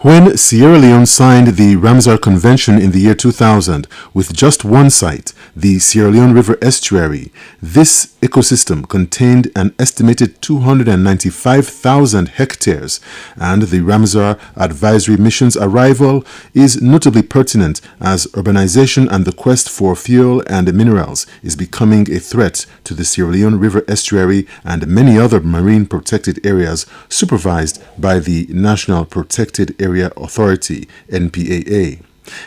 When Sierra Leone signed the Ramsar Convention in the year 2000 with just one site, the Sierra Leone River Estuary, this ecosystem contained an estimated 295,000 hectares, and the Ramsar Advisory Mission's arrival is notably pertinent as urbanization and the quest for fuel and minerals is becoming a threat to the Sierra Leone River Estuary and many other marine protected areas supervised by the National Protected Area Authority, NPAA.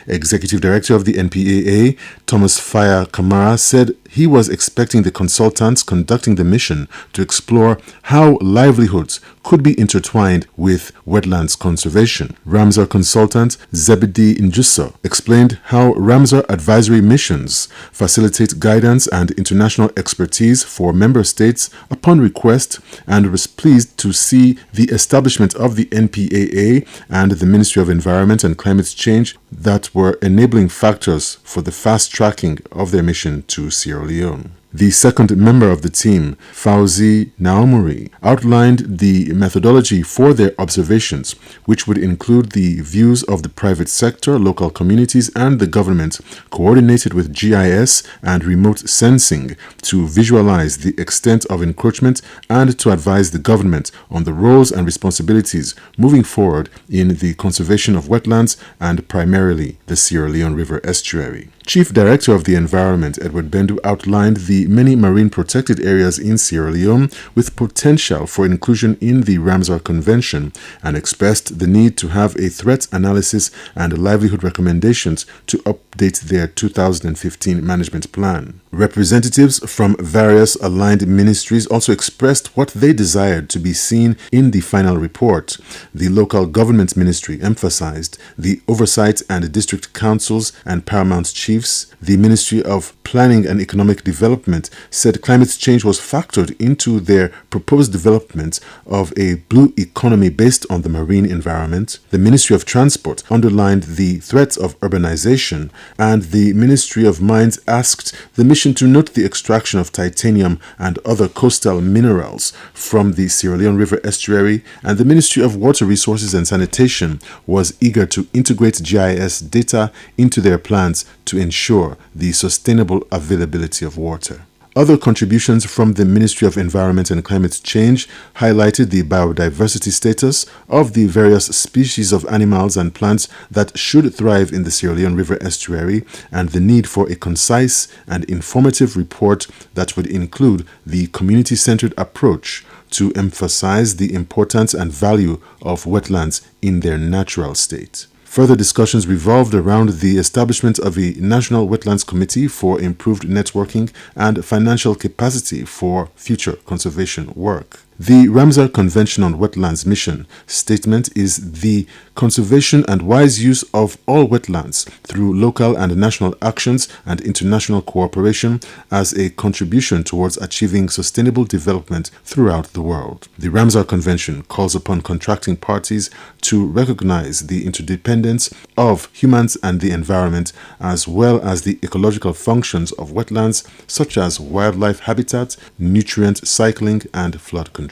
Executive Director of the NPAA, Thomas Faya Kamara, said he was expecting the consultants conducting the mission to explore how livelihoods could be intertwined with wetlands conservation. Ramsar consultant Zebedee Njuso explained how Ramsar advisory missions facilitate guidance and international expertise for member states upon request, and was pleased to see the establishment of the NPAA and the Ministry of Environment and Climate Change that were enabling factors for the fast tracking of their mission to Sierra Leone. The second member of the team, Fauzi Naomuri, outlined the methodology for their observations, which would include the views of the private sector, local communities, and the government, coordinated with GIS and remote sensing to visualize the extent of encroachment and to advise the government on the roles and responsibilities moving forward in the conservation of wetlands and primarily the Sierra Leone River Estuary. Chief Director of the Environment, Edward Bendu, outlined the many marine protected areas in Sierra Leone with potential for inclusion in the Ramsar Convention and expressed the need to have a threat analysis and livelihood recommendations to update their 2015 management plan. Representatives from various aligned ministries also expressed what they desired to be seen in the final report. The local government ministry emphasized the oversight and district councils and paramount chiefs. The Ministry of Planning and Economic Development said climate change was factored into their proposed development of a blue economy based on the marine environment. The Ministry of Transport underlined the threats of urbanization, and the Ministry of Mines asked the mission to note the extraction of titanium and other coastal minerals from the Sierra Leone River Estuary, and the Ministry of Water Resources and Sanitation was eager to integrate GIS data into their plans to ensure the sustainable availability of water. Other contributions from the Ministry of Environment and Climate Change highlighted the biodiversity status of the various species of animals and plants that should thrive in the Sierra Leone River Estuary, and the need for a concise and informative report that would include the community-centered approach to emphasize the importance and value of wetlands in their natural state. Further discussions revolved around the establishment of a National Wetlands Committee for improved networking and financial capacity for future conservation work. The Ramsar Convention on Wetlands mission statement is the conservation and wise use of all wetlands through local and national actions and international cooperation as a contribution towards achieving sustainable development throughout the world. The Ramsar Convention calls upon contracting parties to recognize the interdependence of humans and the environment, as well as the ecological functions of wetlands such as wildlife habitat, nutrient cycling, and flood control.